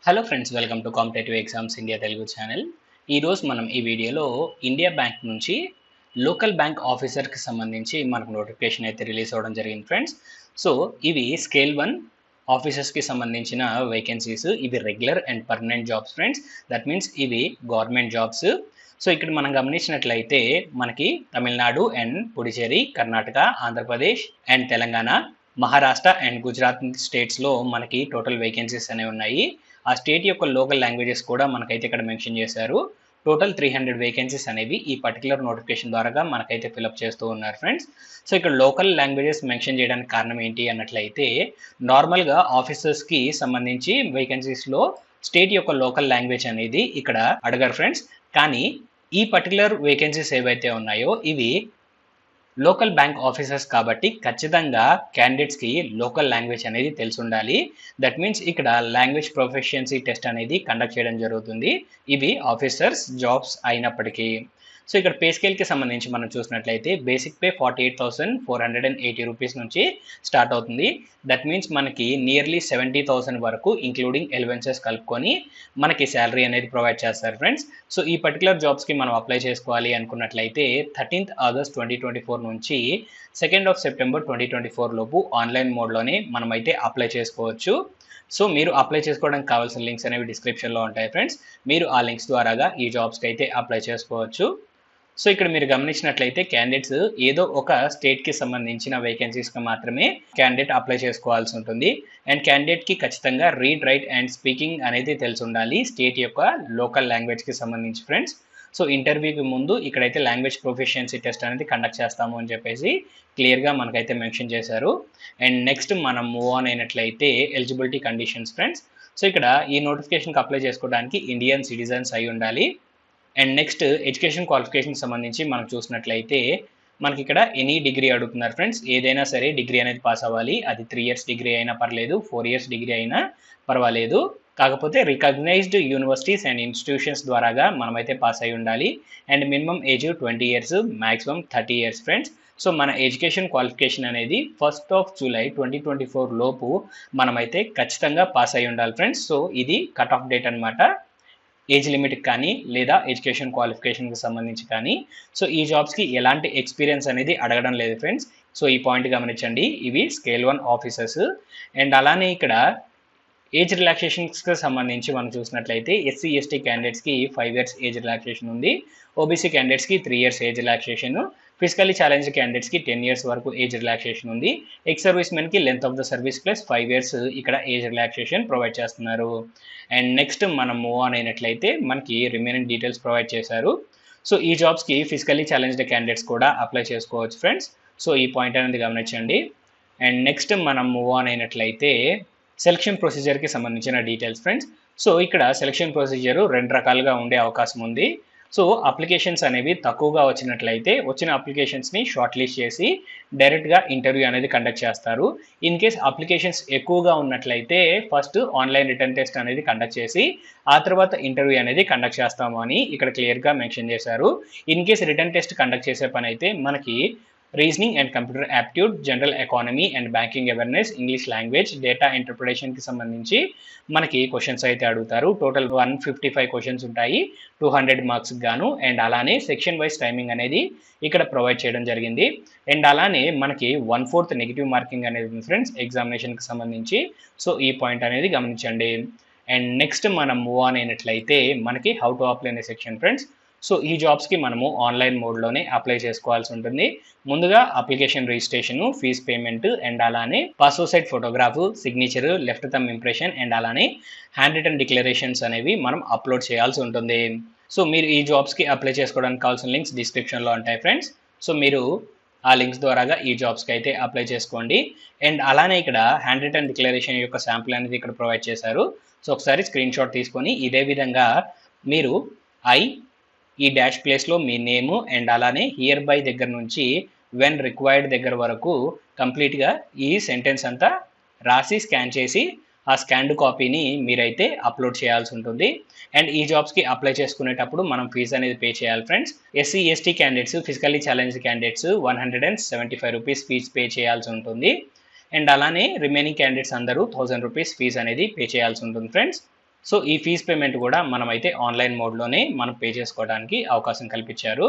Hello friends, welcome to competitive exams India Telugu channel. ఈరోజు మనం ఈ వీడియోలో ఇండియా బ్యాంక్ నుంచి లోకల్ బ్యాంక్ ఆఫీసర్కి సంబంధించి మనకు నోటిఫికేషన్ అయితే రిలీజ్ అవ్వడం జరిగింది ఫ్రెండ్స్. సో ఇవి స్కేల్ 1 ఆఫీసర్స్కి సంబంధించిన వేకెన్సీస్. ఇవి regular and permanent jobs friends. That means ఇవి గవర్నమెంట్ జాబ్స్. సో ఇక్కడ మనం గమనించినట్లయితే మనకి Tamil Nadu and Puducherry, Karnataka, Andhra Pradesh and Telangana, Maharashtra and Gujarat స్టేట్స్లో మనకి టోటల్ వేకెన్సీస్ అనేవి ఉన్నాయి. ఆ స్టేట్ యొక్క లోకల్ లాంగ్వేజెస్ కూడా మనకైతే ఇక్కడ మెన్షన్ చేశారు. టోటల్ 300 వేకెన్సీస్ అనేవి ఈ పర్టికులర్ నోటిఫికేషన్ ద్వారా మనకైతే ఫిలప్ చేస్తూ ఉన్నారు ఫ్రెండ్స్. సో ఇక్కడ లోకల్ లాంగ్వేజెస్ మెన్షన్ చేయడానికి కారణం ఏంటి అన్నట్లయితే, నార్మల్గా ఆఫీసర్స్కి సంబంధించి వేకెన్సీస్లో స్టేట్ యొక్క లోకల్ లాంగ్వేజ్ అనేది ఇక్కడ అడగరు ఫ్రెండ్స్. కానీ ఈ పర్టికులర్ వేకెన్సీస్ ఏవైతే ఉన్నాయో ఇవి లోకల్ బ్యాంక్ ఆఫీసర్స్ కాబట్టి ఖచ్చితంగా క్యాండిడేట్స్కి లోకల్ లాంగ్వేజ్ అనేది తెలిసి ఉండాలి. దట్ మీన్స్ ఇక్కడ లాంగ్వేజ్ ప్రొఫిషియన్సీ టెస్ట్ అనేది కండక్ట్ చేయడం జరుగుతుంది. ఇవి ఆఫీసర్స్ జాబ్స్ అయినప్పటికీ. సో ఇక్కడ పే స్కేల్కి సంబంధించి మనం చూసినట్లయితే బేసిక్ పే 48,480 రూపీస్ నుంచి స్టార్ట్ అవుతుంది. దట్ మీన్స్ మనకి నియర్లీ 70,000 వరకు ఇంక్లూడింగ్ ఎలివెన్సెస్ కలుపుకొని మనకి శాలరీ అనేది ప్రొవైడ్ చేస్తారు ఫ్రెండ్స్. సో ఈ పర్టికులర్ జాబ్స్కి మనం అప్లై చేసుకోవాలి అనుకున్నట్లయితే 13th ఆగస్ట్ 2024 నుంచి 2nd ఆఫ్ సెప్టెంబర్ 2024 లోపు ఆన్లైన్ మోడ్లోనే మనమైతే అప్లై చేసుకోవచ్చు. సో మీరు అప్లై చేసుకోవడానికి కావాల్సిన లింక్స్ అనేవి డిస్క్రిప్షన్లో ఉంటాయి ఫ్రెండ్స్. మీరు ఆ లింక్స్ ద్వారాగా ఈ జాబ్స్కి అయితే అప్లై చేసుకోవచ్చు. సో ఇక్కడ మీరు గమనించినట్లయితే క్యాండిడేట్స్ ఏదో ఒక స్టేట్కి సంబంధించిన వేకెన్సీస్కి మాత్రమే క్యాండిడేట్ అప్లై చేసుకోవాల్సి ఉంటుంది. అండ్ క్యాండిడేట్కి ఖచ్చితంగా రీడ్, రైట్ అండ్ స్పీకింగ్ అనేది తెలిసి ఉండాలి స్టేట్ యొక్క లోకల్ లాంగ్వేజ్కి సంబంధించి ఫ్రెండ్స్. సో ఇంటర్వ్యూకి ముందు ఇక్కడైతే లాంగ్వేజ్ ప్రొఫిషియన్సీ టెస్ట్ అనేది కండక్ట్ చేస్తాము అని చెప్పేసి క్లియర్గా మనకైతే మెన్షన్ చేశారు. అండ్ నెక్స్ట్ మనం మూవ్ ఆన్ అయినట్లయితే ఎలిజిబిలిటీ కండిషన్స్ ఫ్రెండ్స్. సో ఇక్కడ ఈ నోటిఫికేషన్కి అప్లై చేసుకోవడానికి ఇండియన్ సిటిజన్స్ అయి ఉండాలి. అండ్ నెక్స్ట్ ఎడ్యుకేషన్ క్వాలిఫికేషన్కి సంబంధించి మనం చూసినట్లయితే మనకి ఇక్కడ ఎనీ డిగ్రీ అడుగుతున్నారు ఫ్రెండ్స్. ఏదైనా సరే డిగ్రీ అనేది పాస్ అవ్వాలి. అది 3 years డిగ్రీ అయినా పర్లేదు, 4 years డిగ్రీ అయినా పర్వాలేదు. కాకపోతే రికగ్నైజ్డ్ యూనివర్సిటీస్ అండ్ ఇన్స్టిట్యూషన్స్ ద్వారాగా మనమైతే పాస్ అయి ఉండాలి. And minimum age 20 years, maximum 30 years friends. So మన ఎడ్యుకేషన్ క్వాలిఫికేషన్ అనేది 1st of July 2024 లోపు మనమైతే ఖచ్చితంగా పాస్ అయి ఉండాలి ఫ్రెండ్స్. సో ఇది కట్ ఆఫ్ డేట్ అనమాట, ఏజ్ లిమిట్కి కానీ లేదా ఎడ్యుకేషన్ క్వాలిఫికేషన్కి సంబంధించి కానీ. సో ఈ జాబ్స్కి ఎలాంటి ఎక్స్పీరియన్స్ అనేది అడగడం లేదు ఫ్రెండ్స్. సో ఈ పాయింట్ గమనించండి. ఇవి స్కేల్ 1 ఆఫీసర్స్. అండ్ అలానే ఇక్కడ ఏజ్ రిలాక్సేషన్స్కి సంబంధించి మనం చూసినట్లయితే ఎస్సీ ఎస్టీ క్యాండిడేట్స్కి 5 years ఏజ్ రిలాక్సేషన్ ఉంది. ఓబీసీ క్యాండిడేట్స్కి 3 years age relaxation. Physically challenge క్యాండిడేట్స్కి 10 years వరకు ఏజ్ రిలాక్సేషన్ ఉంది. ఎక్స్ సర్వీస్ మెన్కి length of the service plus 5 years ఇక్కడ ఏజ్ రిలాక్సేషన్ ప్రొవైడ్ చేస్తున్నారు. అండ్ నెక్స్ట్ మనం మూవ్ ఆన్ అయినట్లయితే మనకి రిమైనింగ్ డీటెయిల్స్ ప్రొవైడ్ చేశారు. సో ఈ జాబ్స్కి ఫిజికల్లీ ఛాలెంజ్డ్ క్యాండిడేట్స్ కూడా అప్లై చేసుకోవచ్చు ఫ్రెండ్స్. సో ఈ పాయింట్ అనేది గమనించండి. అండ్ నెక్స్ట్ మనం మూవ్ ఆన్ అయినట్లయితే సెలక్షన్ ప్రొసీజర్కి సంబంధించిన డీటెయిల్స్ ఫ్రెండ్స్. సో ఇక్కడ సెలక్షన్ ప్రొసీజర్ 2 రకాలుగా ఉండే అవకాశం ఉంది. సో అప్లికేషన్స్ అనేవి తక్కువగా వచ్చినట్లయితే వచ్చిన అప్లికేషన్స్ని షార్ట్ లిస్ట్ చేసి డైరెక్ట్గా ఇంటర్వ్యూ అనేది కండక్ట్ చేస్తారు. ఇన్ కేస్ అప్లికేషన్స్ ఎక్కువగా ఉన్నట్లయితే ఫస్ట్ ఆన్లైన్ రిటర్న్ టెస్ట్ అనేది కండక్ట్ చేసి ఆ తర్వాత ఇంటర్వ్యూ అనేది కండక్ట్ చేస్తాము అని ఇక్కడ క్లియర్గా మెన్షన్ చేశారు. In case written test conduct చేసే పని అయితే మనకి reasoning and computer aptitude, general economy and banking awareness, English language, data ఇంటర్ప్రిటేషన్కి సంబంధించి మనకి క్వశ్చన్స్ అయితే అడుగుతారు. టోటల్ 155 క్వశ్చన్స్ ఉంటాయి 200 మార్క్స్కి గాను. అండ్ అలానే సెక్షన్ వైజ్ టైమింగ్ అనేది ఇక్కడ ప్రొవైడ్ చేయడం జరిగింది. అండ్ అలానే మనకి 1/4 నెగిటివ్ మార్కింగ్ అనేది ఉంది ఫ్రెండ్స్ ఎగ్జామినేషన్కి సంబంధించి. సో ఈ పాయింట్ అనేది గమనించండి. అండ్ నెక్స్ట్ మనం మూవ్ ఆన్ అయినట్లయితే మనకి హౌ టు అప్లై అనే సెక్షన్ ఫ్రెండ్స్. సో ఈ జాబ్స్కి మనము ఆన్లైన్ మోడ్లోనే అప్లై చేసుకోవాల్సి ఉంటుంది. ముందుగా application registration, fee payment and అలానే passport size photograph, signature, left thumb impression and అలానే హ్యాండ్ రిటన్ డిక్లరేషన్స్ అనేవి మనం అప్లోడ్ చేయాల్సి ఉంటుంది. సో మీరు ఈ జాబ్స్కి అప్లై చేసుకోవడానికి కావాల్సిన లింక్స్ డిస్క్రిప్షన్లో ఉంటాయి ఫ్రెండ్స్. సో మీరు ఆ లింక్స్ ద్వారాగా ఈ జాబ్స్కి అయితే అప్లై చేసుకోండి. అండ్ అలానే ఇక్కడ హ్యాండ్ రిటన్ డిక్లరేషన్ యొక్క శాంపుల్ అనేది ఇక్కడ ప్రొవైడ్ చేశారు. సో ఒకసారి స్క్రీన్ షాట్ తీసుకొని ఇదే విధంగా మీరు ఈ డాష్ ప్లేస్లో మీ నేము అండ్ అలానే హియర్ బై దగ్గర నుంచి వెన్ రిక్వైర్డ్ దగ్గర వరకు కంప్లీట్గా ఈ సెంటెన్స్ అంతా రాసి స్కాన్ చేసి ఆ స్కాన్డ్ కాపీని మీరైతే అప్లోడ్ చేయాల్సి ఉంటుంది. అండ్ ఈ జాబ్స్కి అప్లై చేసుకునేటప్పుడు మనం ఫీజు అనేది పే చేయాలి friends. SC ST candidates, physically challenged candidates 175 rupees fees pay చేయాల్సి ఉంటుంది. అండ్ అలానే రిమైనింగ్ క్యాండిడేట్స్ అందరూ 1000 రూపీస్ ఫీజు అనేది పే చేయాల్సి ఉంటుంది ఫ్రెండ్స్. సో ఈ ఫీజ్ పేమెంట్ కూడా మనమైతే ఆన్లైన్ మోడ్లోనే మనం పే చేసుకోవడానికి అవకాశం కల్పించారు.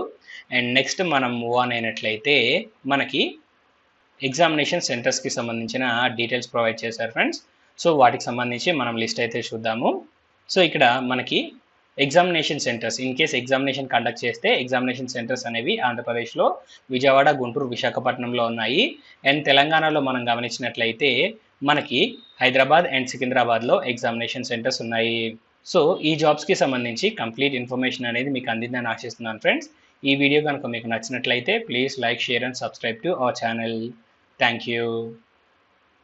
అండ్ నెక్స్ట్ మనం మూవ్ ఆన్ అయినట్లయితే మనకి ఎగ్జామినేషన్ సెంటర్స్కి సంబంధించిన డీటెయిల్స్ ప్రొవైడ్ చేశారు ఫ్రెండ్స్. సో వాటికి సంబంధించి మనం లిస్ట్ అయితే చూద్దాము. సో ఇక్కడ మనకి examination centres, in case examination conduct చేస్తే ఎగ్జామినేషన్ సెంటర్స్ అనేవి ఆంధ్రప్రదేశ్లో విజయవాడ, గుంటూరు, విశాఖపట్నంలో ఉన్నాయి. అండ్ తెలంగాణలో మనం గమనించినట్లయితే మనకి హైదరాబాద్ అండ్ సికింద్రాబాద్లో ఎగ్జామినేషన్ సెంటర్స్ ఉన్నాయి. సో ఈ జాబ్స్కి సంబంధించి కంప్లీట్ ఇన్ఫర్మేషన్ అనేది మీకు అందిందని ఆశిస్తున్నాను ఫ్రెండ్స్. ఈ వీడియో కనుక మీకు నచ్చినట్లయితే please like, share and subscribe to our channel. Thank you.